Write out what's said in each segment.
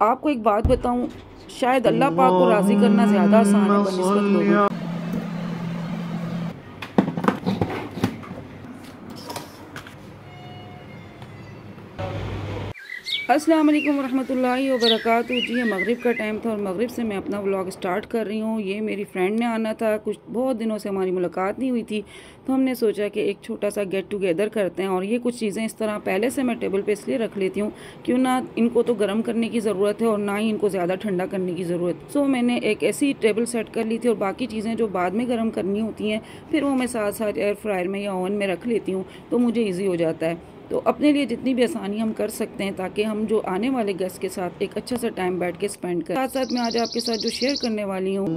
आपको एक बात बताऊं, शायद अल्लाह पाक को राज़ी करना ज़्यादा आसान है बनिस्बत लोगों। अस्सलाम वालेकुम रहमतुल्लाहि व बरकातहू। जी मगरिब का टाइम था और मगरिब से मैं अपना व्लॉग स्टार्ट कर रही हूँ। ये मेरी फ्रेंड ने आना था, कुछ बहुत दिनों से हमारी मुलाकात नहीं हुई थी, तो हमने सोचा कि एक छोटा सा गेट टुगेदर करते हैं। और ये कुछ चीज़ें इस तरह पहले से मैं टेबल पे इसलिए रख लेती हूँ क्यों ना इनको तो गर्म करने की ज़रूरत है और ना ही इनको ज़्यादा ठंडा करने की ज़रूरत। सो मैंने एक ऐसी टेबल सेट कर ली थी और बाकी चीज़ें जो बाद में गर्म करनी होती हैं फिर वो मैं साथ साथ एयर फ्रायर में या ओवन में रख लेती हूँ, तो मुझे ईजी हो जाता है। तो अपने लिए जितनी भी आसानी हम कर सकते हैं ताकि हम जो आने वाले गेस्ट के साथ एक अच्छा सा टाइम बैठ के स्पेंड करें। साथ साथ मैं आज आपके साथ जो शेयर करने वाली हूँ,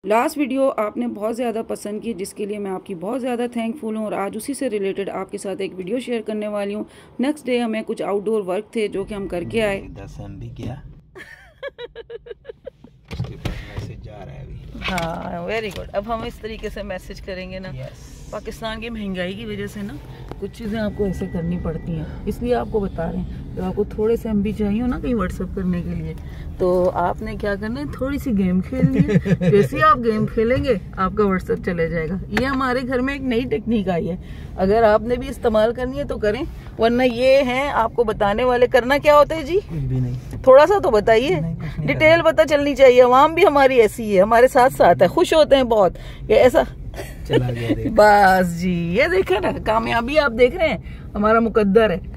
लास्ट वीडियो आपने बहुत ज़्यादा पसंद की, जिसके लिए मैं आपकी बहुत ज़्यादा थैंकफुल हूँ। और आज उसी से रिलेटेड आपके साथ एक वीडियो शेयर करने वाली हूँ। नेक्स्ट डे हमें कुछ आउटडोर वर्क थे जो कि हम करके आए। 10 MB किया उसके बाद मैसेज जा रहा है अभी। हाँ वेरी गुड। अब हम इस तरीके से मैसेज करेंगे ना। पाकिस्तान की महंगाई की वजह से ना कुछ चीज़ें आपको ऐसे करनी पड़ती हैं, इसलिए आपको बता रहे हैं। जब आपको थोड़े से MB चाहिए हो ना कहीं व्हाट्सअप करने के लिए, तो आपने क्या करना है, थोड़ी सी गेम खेलनी है। जैसे आप गेम खेलेंगे आपका व्हाट्सअप चले जाएगा। ये हमारे घर में एक नई टेक्निक आई है, अगर आपने भी इस्तेमाल करनी है तो करें, वरना ये है आपको बताने वाले। करना क्या होता है जी? कुछ भी नहीं, थोड़ा सा तो बताइए, डिटेल पता चलनी चाहिए। आवाम भी हमारी ऐसी है, हमारे साथ साथ है, खुश होते हैं बहुत ये ऐसा चला गया बस जी, ये देखें ना, कामयाबी आप देख रहे हैं, हमारा मुकद्दर है।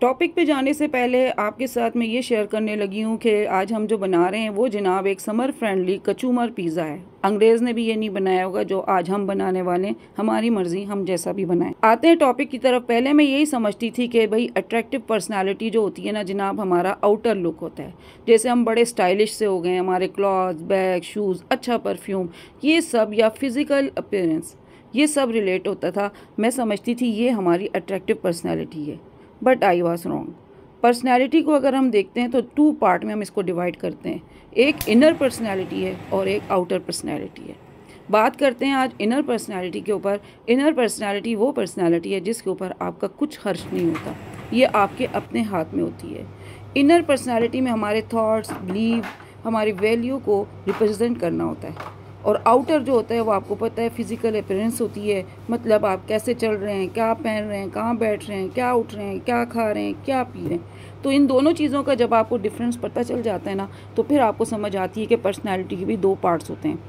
टॉपिक पे जाने से पहले आपके साथ मैं ये शेयर करने लगी हूँ कि आज हम जो बना रहे हैं वो जनाब एक समर फ्रेंडली कचूमर पिज़्ज़ा है। अंग्रेज़ ने भी ये नहीं बनाया होगा जो आज हम बनाने वाले हैं, हमारी मर्जी, हम जैसा भी बनाएं। आते हैं टॉपिक की तरफ। पहले मैं यही समझती थी कि भाई अट्रैक्टिव पर्सनालिटी जो होती है ना जनाब, हमारा आउटर लुक होता है। जैसे हम बड़े स्टाइलिश से हो गए, हमारे क्लॉथ्स, बैग, शूज़, अच्छा परफ्यूम, ये सब, या फिज़िकल अपीयरेंस, ये सब रिलेट होता था। मैं समझती थी ये हमारी अट्रैक्टिव पर्सनैलिटी है, but I was wrong. Personality को अगर हम देखते हैं तो 2 पार्ट में हम इसको डिवाइड करते हैं। एक इनर पर्सनैलिटी है और एक आउटर पर्सनैलिटी है। बात करते हैं आज इनर पर्सनैलिटी के ऊपर। इनर पर्सनैलिटी वो पर्सनैलिटी है जिसके ऊपर आपका कुछ खर्च नहीं होता, ये आपके अपने हाथ में होती है। इनर पर्सनैलिटी में हमारे थॉट्स, बिलीव, हमारी वैल्यू को रिप्रेजेंट करना होता है। और आउटर जो होता है वो आपको पता है फिज़िकल अपीयरेंस होती है, मतलब आप कैसे चल रहे हैं, क्या पहन रहे हैं, कहाँ बैठ रहे हैं, क्या उठ रहे हैं, क्या खा रहे हैं, क्या पी रहे हैं। तो इन दोनों चीज़ों का जब आपको डिफरेंस पता चल जाता है ना, तो फिर आपको समझ आती है कि पर्सनैलिटी के भी 2 पार्ट्स होते हैं।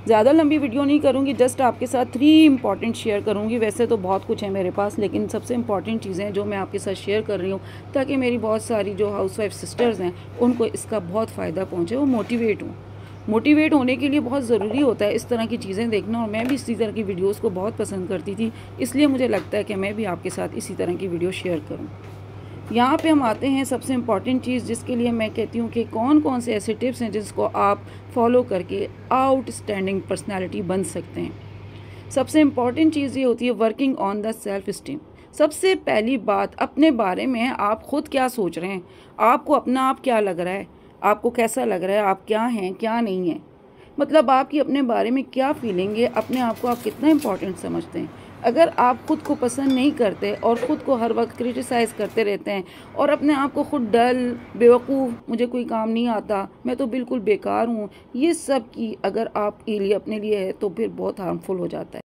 ज़्यादा लंबी वीडियो नहीं करूँगी, जस्ट आपके साथ 3 इंपॉर्टेंट शेयर करूँगी। वैसे तो बहुत कुछ है मेरे पास, लेकिन सबसे इंपॉर्टेंट चीज़ें जो मैं आपके साथ शेयर कर रही हूँ ताकि मेरी बहुत सारी जो हाउसवाइफ सिस्टर्स हैं उनको इसका बहुत फ़ायदा पहुँचे, वो मोटिवेट हों। मोटिवेट होने के लिए बहुत ज़रूरी होता है इस तरह की चीज़ें देखना, और मैं भी इसी तरह की वीडियोस को बहुत पसंद करती थी, इसलिए मुझे लगता है कि मैं भी आपके साथ इसी तरह की वीडियो शेयर करूं। यहाँ पे हम आते हैं सबसे इम्पॉर्टेंट चीज़, जिसके लिए मैं कहती हूँ कि कौन कौन से ऐसे टिप्स हैं जिसको आप फॉलो करके आउटस्टैंडिंग पर्सनैलिटी बन सकते हैं। सबसे इम्पॉर्टेंट चीज़ ये होती है working on the self esteem. सबसे पहली बात, अपने बारे में आप ख़ुद क्या सोच रहे हैं, आपको अपना आप क्या लग रहा है, आपको कैसा लग रहा है, आप क्या हैं क्या नहीं हैं, मतलब आपकी अपने बारे में क्या फीलिंग है, अपने आप को आप कितना इम्पोर्टेंट समझते हैं। अगर आप खुद को पसंद नहीं करते और ख़ुद को हर वक्त क्रिटिसाइज़ करते रहते हैं और अपने आप को खुद डल, बेवकूफ़, मुझे कोई काम नहीं आता, मैं तो बिल्कुल बेकार हूँ, ये सब की अगर आपके लिए अपने लिए है तो फिर बहुत हार्मफुल हो जाता है।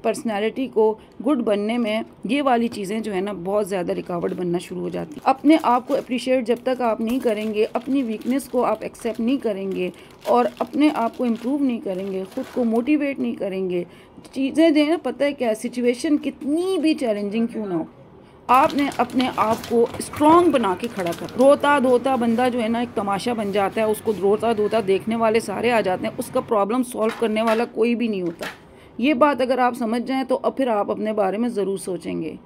पर्सनैलिटी को गुड बनने में ये वाली चीज़ें जो है ना बहुत ज़्यादा रुकावट बनना शुरू हो जाती है। अपने आप को अप्रिशिएट जब तक आप नहीं करेंगे, अपनी वीकनेस को आप एक्सेप्ट नहीं करेंगे और अपने आप को इम्प्रूव नहीं करेंगे, ख़ुद को मोटिवेट नहीं करेंगे, चीज़ें जो है ना, पता है क्या, सिचुएशन कितनी भी चैलेंजिंग क्यों ना हो, आपने अपने आप को स्ट्रॉन्ग बना के खड़ा कर। रोता धोता बंदा जो है ना एक तमाशा बन जाता है, उसको रोता धोता देखने वाले सारे आ जाते हैं, उसका प्रॉब्लम सॉल्व करने वाला कोई भी नहीं होता। ये बात अगर आप समझ जाएं तो अब फिर आप अपने बारे में ज़रूर सोचेंगे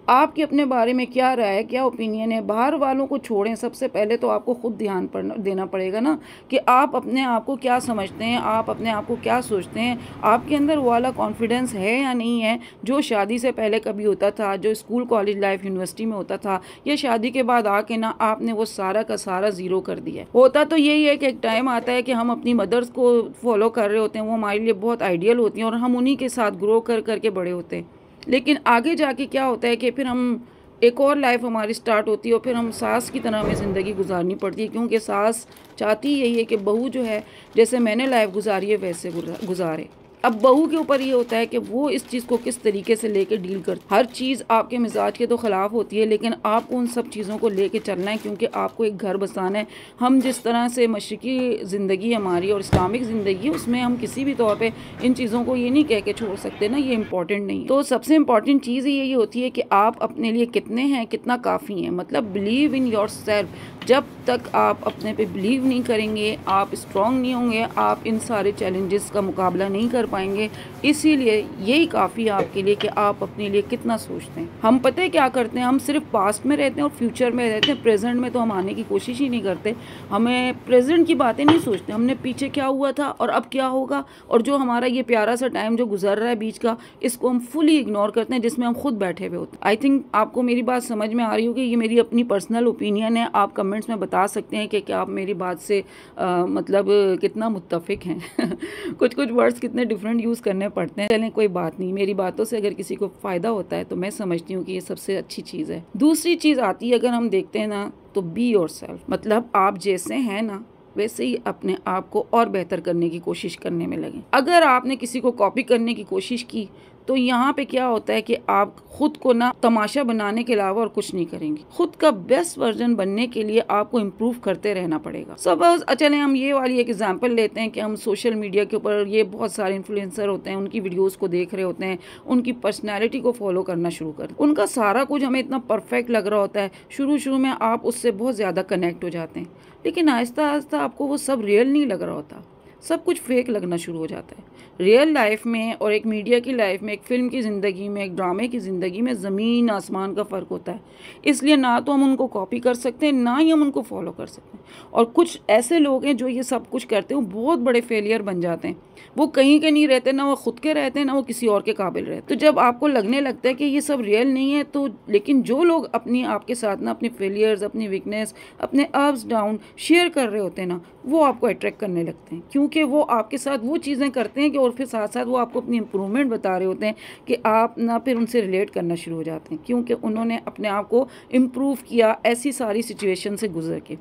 आपकी अपने बारे में क्या राय है, क्या ओपिनियन है। बाहर वालों को छोड़ें, सबसे पहले तो आपको खुद ध्यान देना पड़ेगा ना कि आप अपने आप को क्या समझते हैं, आप अपने आप को क्या सोचते हैं, आपके अंदर वो वाला कॉन्फिडेंस है या नहीं है जो शादी से पहले कभी होता था, जो स्कूल कॉलेज लाइफ यूनिवर्सिटी में होता था, या शादी के बाद आके ना आपने वो सारा का सारा ज़ीरो कर दिया। होता तो यही है कि एक टाइम आता है कि हम अपनी मदर्स को फॉलो कर रहे होते हैं, वो हमारे लिए बहुत आइडियल होती हैं और हम उन्हीं के साथ ग्रो कर करके बड़े होते हैं। लेकिन आगे जाके क्या होता है कि फिर हम एक और लाइफ हमारी स्टार्ट होती है और फिर हम सास की तरह हमें ज़िंदगी गुजारनी पड़ती है, क्योंकि सास चाहती यही है कि बहू जो है जैसे मैंने लाइफ गुजारी है वैसे गुजारे। अब बहू के ऊपर ये होता है कि वो इस चीज़ को किस तरीके से लेके डील करती है। हर चीज़ आपके मिजाज के तो ख़िलाफ़ होती है, लेकिन आपको उन सब चीज़ों को लेके चलना है, क्योंकि आपको एक घर बसाना है। हम जिस तरह से मशरक़ी ज़िंदगी हमारी और इस्लामिक ज़िंदगी है, उसमें हम किसी भी तौर पे इन चीज़ों को ये नहीं कह के छोड़ सकते ना, ये इंपॉर्टेंट नहीं है। तो सबसे इम्पॉर्टेंट चीज़ यही होती है कि आप अपने लिए कितने हैं, कितना काफ़ी हैं। मतलब बिलीव इन योर सेल्फ। जब तक आप अपने पे बिलीव नहीं करेंगे, आप स्ट्रॉन्ग नहीं होंगे, आप इन सारे चैलेंजेस का मुकाबला नहीं कर पाएंगे। इसीलिए यही काफ़ी है आपके लिए कि आप अपने लिए कितना सोचते हैं। हम पता है क्या करते हैं, हम सिर्फ पास्ट में रहते हैं और फ्यूचर में रहते हैं, प्रेजेंट में तो हम आने की कोशिश ही नहीं करते। हमें प्रेजेंट की बातें नहीं सोचते, हमने पीछे क्या हुआ था और अब क्या होगा, और जो हमारा ये प्यारा सा टाइम जो गुजर रहा है बीच का, इसको हम फुली इग्नोर करते हैं, जिसमें हम खुद बैठे हुए होते हैं। आई थिंक आपको मेरी बात समझ में आ रही होगी। ये मेरी अपनी पर्सनल ओपिनियन है, आप कमेंट्स में बता सकते हैं कि क्या आप मेरी बात से मतलब कितना मुत्तफिक हैं। कुछ वर्ड्स कितने डिफरेंट यूज़ करने पड़ते हैं। चलें कोई बात नहीं, मेरी बातों से अगर किसी को फ़ायदा होता है तो मैं समझती हूँ कि ये सबसे अच्छी चीज़ है। दूसरी चीज़ आती है, अगर हम देखते हैं ना, तो बी योरसेल्फ। मतलब आप जैसे हैं ना वैसे ही अपने आप को और बेहतर करने की कोशिश करने में लगें। अगर आपने किसी को कॉपी करने की कोशिश की तो यहाँ पे क्या होता है कि आप खुद को ना तमाशा बनाने के अलावा और कुछ नहीं करेंगे। खुद का बेस्ट वर्जन बनने के लिए आपको इम्प्रूव करते रहना पड़ेगा। सपोज चलें हम ये वाली एक एग्जांपल लेते हैं कि हम सोशल मीडिया के ऊपर ये बहुत सारे इन्फ्लुएंसर होते हैं, उनकी वीडियोस को देख रहे होते हैं, उनकी पर्सनैलिटी को फॉलो करना शुरू कर, उनका सारा कुछ हमें इतना परफेक्ट लग रहा होता है। शुरू में आप उससे बहुत ज़्यादा कनेक्ट हो जाते हैं, लेकिन आहिस्ता आहिस्ता आपको वो सब रियल नहीं लग रहा होता, सब कुछ फेक लगना शुरू हो जाता है। रियल लाइफ में और एक मीडिया की लाइफ में, एक फिल्म की ज़िंदगी में, एक ड्रामे की ज़िंदगी में ज़मीन आसमान का फ़र्क होता है। इसलिए ना तो हम उनको कॉपी कर सकते हैं, ना ही हम उनको फॉलो कर सकते हैं। और कुछ ऐसे लोग हैं जो ये सब कुछ करते हैं, वो बहुत बड़े फेलियर बन जाते हैं। वो कहीं के नहीं रहते, ना वो खुद के रहते हैं, ना वो किसी और के काबिल रहते। तो जब आपको लगने लगता है कि ये सब रियल नहीं है, तो लेकिन जो लोग अपनी आपके साथ ना अपने फेलियर्स, अपनी वीकनेस, अपने अप्स डाउन शेयर कर रहे होते हैं ना, वो आपको अट्रैक्ट करने लगते हैं, क्योंकि वो आपके साथ वो चीज़ें करते हैं कि और फिर साथ साथ वो आपको अपनी इम्प्रूवमेंट बता रहे होते हैं कि आप ना फिर उनसे रिलेट करना शुरू हो जाते हैं, क्योंकि उन्होंने अपने आप को इम्प्रूव किया ऐसी सारी सिचुएशन से गुजर के।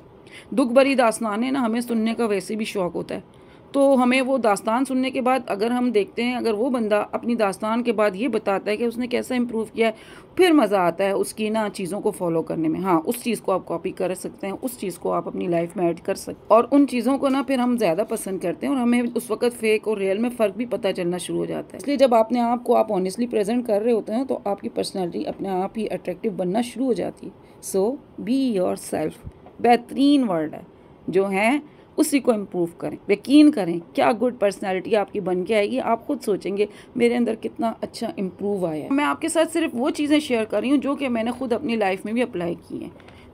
दुख भरी दास्तानें ना हमें सुनने का वैसे भी शौक़ होता है, तो हमें वो दास्तान सुनने के बाद अगर हम देखते हैं, अगर वो बंदा अपनी दास्तान के बाद ये बताता है कि उसने कैसा इम्प्रूव किया है, फिर मज़ा आता है उसकी ना चीज़ों को फॉलो करने में। हाँ, उस चीज़ को आप कॉपी कर सकते हैं, उस चीज़ को आप अपनी लाइफ में ऐड कर सकते हैं, और उन चीज़ों को ना फिर हम ज़्यादा पसंद करते हैं, और हमें उस वक्त फेक और रियल में फ़र्क भी पता चलना शुरू हो जाता है। इसलिए जब अपने आप को आप ऑनेस्टली प्रेजेंट कर रहे होते हैं तो आपकी पर्सनैलिटी अपने आप ही अट्रैक्टिव बनना शुरू हो जाती है। सो बी योर सेल्फ, बेहतरीन वर्ड है जो है, उसी को इम्प्रूव करें। यकीन करें क्या गुड पर्सनालिटी आपकी बन के आएगी। आप खुद सोचेंगे मेरे अंदर कितना अच्छा इम्प्रूव आया है। मैं आपके साथ सिर्फ वो चीज़ें शेयर कर रही हूँ जो कि मैंने खुद अपनी लाइफ में भी अप्लाई की हैं।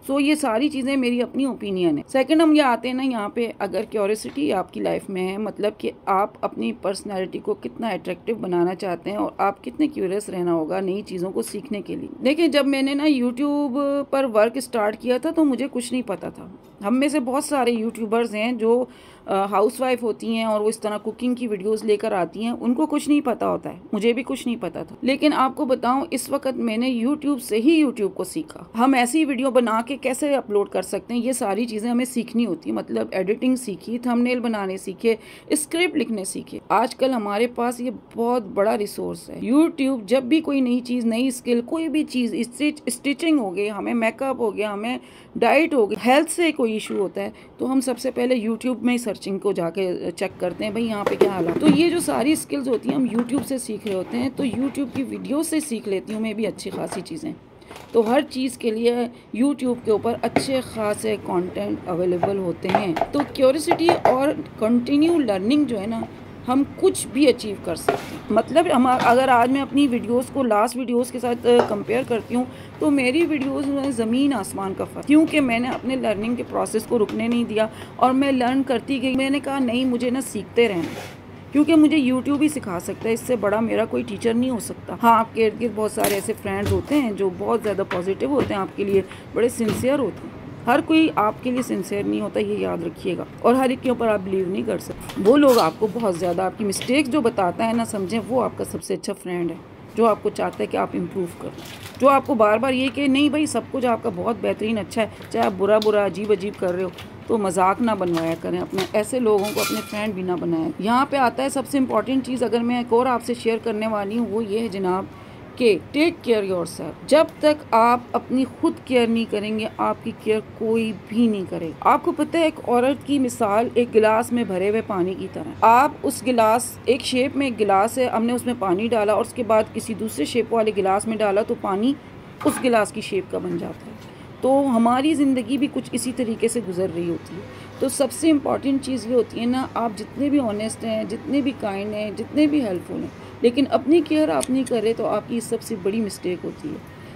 सो ये सारी चीज़ें मेरी अपनी ओपिनियन है। सेकंड हम ये आते हैं ना यहाँ पे, अगर क्यूरियोसिटी आपकी लाइफ में है, मतलब कि आप अपनी पर्सनैलिटी को कितना अट्रैक्टिव बनाना चाहते हैं और आप कितने क्यूरियस रहना होगा नई चीज़ों को सीखने के लिए। देखिए, जब मैंने ना यूट्यूब पर वर्क स्टार्ट किया था तो मुझे कुछ नहीं पता था। हम में से बहुत सारे यूट्यूबर्स हैं जो हाउसवाइफ होती हैं और वो इस तरह कुकिंग की वीडियोस लेकर आती हैं, उनको कुछ नहीं पता होता है, मुझे भी कुछ नहीं पता था। लेकिन आपको बताऊं, इस वक्त मैंने यूट्यूब से ही यूट्यूब को सीखा। हम ऐसी वीडियो बना के कैसे अपलोड कर सकते हैं, ये सारी चीज़ें हमें सीखनी होती है। मतलब एडिटिंग सीखी, थंबनेल बनाने सीखे, स्क्रिप्ट लिखने सीखे। आजकल हमारे पास ये बहुत बड़ा रिसोर्स है यूट्यूब। जब भी कोई नई चीज़, नई स्किल, कोई भी चीज़, स्टिचिंग हो गई, हमें मेकअप हो गया, हमें डाइट हो गई, हेल्थ से कोई इशू होता है, तो हम सबसे पहले यूट्यूब में ही सर्चिंग को जाके चेक करते हैं, भाई यहाँ पे क्या हाल है। तो ये जो सारी स्किल्स होती हैं हम यूट्यूब से सीख रहे होते हैं, तो यूट्यूब की वीडियो से सीख लेती हूँ मैं भी अच्छी खासी चीज़ें। तो हर चीज़ के लिए यूट्यूब के ऊपर अच्छे खासे कंटेंट अवेलेबल होते हैं। तो क्यूरियोसिटी और कंटिन्यू लर्निंग जो है ना, हम कुछ भी अचीव कर सकते हैं। मतलब हम अगर आज मैं अपनी वीडियोस को लास्ट वीडियोस के साथ कंपेयर करती हूँ तो मेरी वीडियोस में ज़मीन आसमान का फ़र्क, क्योंकि मैंने अपने लर्निंग के प्रोसेस को रुकने नहीं दिया और मैं लर्न करती गई। मैंने कहा नहीं, मुझे ना सीखते रहना, क्योंकि मुझे यूट्यूब ही सिखा सकता है, इससे बड़ा मेरा कोई टीचर नहीं हो सकता। हाँ, आपके इर्द गिर्द बहुत सारे ऐसे फ्रेंड्स होते हैं जो बहुत ज़्यादा पॉजिटिव होते हैं, आपके लिए बड़े सिंसियर होते हैं। हर कोई आपके लिए सिंसियर नहीं होता, ये याद रखिएगा, और हर एक के ऊपर आप बिलीव नहीं कर सकते। वो लोग आपको बहुत ज़्यादा आपकी मिस्टेक्स जो बताता है ना, समझें वो आपका सबसे अच्छा फ्रेंड है। जो आपको चाहता है कि आप इम्प्रूव करो, जो आपको बार बार ये कि नहीं भाई सब कुछ आपका बहुत बेहतरीन अच्छा है, चाहे आप बुरा बुरा अजीब अजीब कर रहे हो, तो मजाक ना बनवाया करें अपने, ऐसे लोगों को अपने फ्रेंड भी ना बनाएं। यहाँ पे आता है सबसे इम्पॉर्टेंट चीज़, अगर मैं एक और आपसे शेयर करने वाली हूँ, वो ये है जनाब कि टेक केयर योरसेल्फ। जब तक आप अपनी खुद केयर नहीं करेंगे, आपकी केयर कोई भी नहीं करेगा। आपको पता है, एक औरत की मिसाल एक गिलास में भरे हुए पानी की तरह। आप उस गिलास, एक शेप में एक गिलास है, हमने उसमें पानी डाला और उसके बाद किसी दूसरे शेप वाले गिलास में डाला तो पानी उस गिलास की शेप का बन जाता है। तो हमारी ज़िंदगी भी कुछ इसी तरीके से गुजर रही होती है। तो सबसे इम्पॉर्टेंट चीज़ ये होती है ना, आप जितने भी ऑनेस्ट हैं, जितने भी काइंड हैं, जितने भी हेल्पफुल हैं, लेकिन अपनी केयर आप नहीं करें तो आपकी सबसे बड़ी मिस्टेक होती है।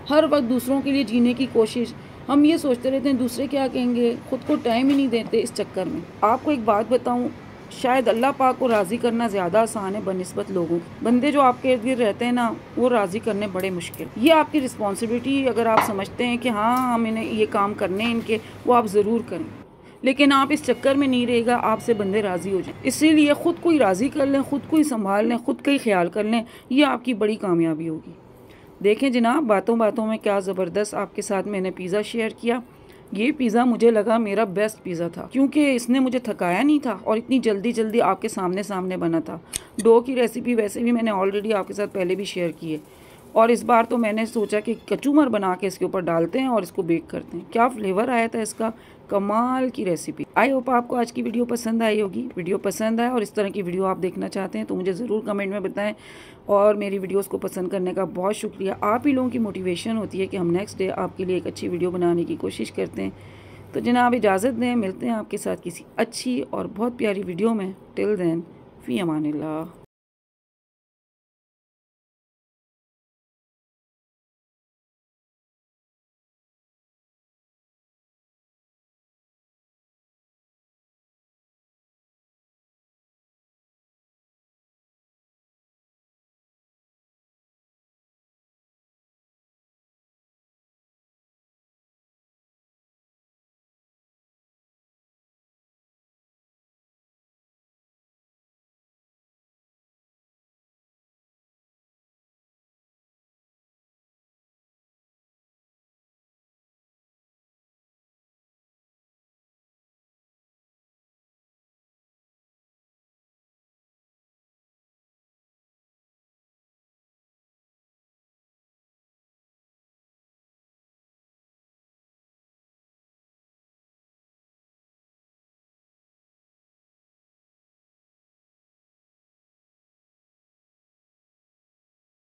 हर वक्त दूसरों के लिए जीने की कोशिश, हम ये सोचते रहते हैं दूसरे क्या कहेंगे, ख़ुद को टाइम ही नहीं देते इस चक्कर में। आपको एक बात बताऊँ, शायद अल्लाह पाक को राज़ी करना ज़्यादा आसान है बनिस्बत लोगों के। बंदे जो आपके इर्द गिर्द रहते हैं ना, वो राज़ी करने बड़े मुश्किल। ये आपकी रिस्पॉन्सिबिलिटी, अगर आप समझते हैं कि हाँ हम इन्हें ये काम करने हैं इनके, वो आप ज़रूर करें, लेकिन आप इस चक्कर में नहीं रहेगा आपसे बंदे राज़ी हो जाएं। इसीलिए ख़ुद को ही राज़ी कर लें, ख़ुद को ही संभाल लें, ख़ुद का ही ख्याल कर लें, ये आपकी बड़ी कामयाबी होगी। देखें जनाब, बातों बातों में क्या ज़बरदस्त आपके साथ मैंने पिज़्ज़ा शेयर किया। ये पिज़्ज़ा मुझे लगा मेरा बेस्ट पिज़्ज़ा था, क्योंकि इसने मुझे थकाया नहीं था और इतनी जल्दी जल्दी आपके सामने बना था। डो की रेसिपी वैसे भी मैंने ऑलरेडी आपके साथ पहले भी शेयर की है, और इस बार तो मैंने सोचा कि कचूमर बना के इसके ऊपर डालते हैं और इसको बेक करते हैं। क्या फ्लेवर आया था इसका, कमाल की रेसिपी। आई होप आपको आज की वीडियो पसंद आई होगी। वीडियो पसंद आए और इस तरह की वीडियो आप देखना चाहते हैं तो मुझे ज़रूर कमेंट में बताएं, और मेरी वीडियोस को पसंद करने का बहुत शुक्रिया। आप ही लोगों की मोटिवेशन होती है कि हम नेक्स्ट डे आपके लिए एक अच्छी वीडियो बनाने की कोशिश करते हैं। तो जनाब इजाज़त दें, मिलते हैं आपके साथ किसी अच्छी और बहुत प्यारी वीडियो में। टिल देन, फ़ी अमानिल्लाह।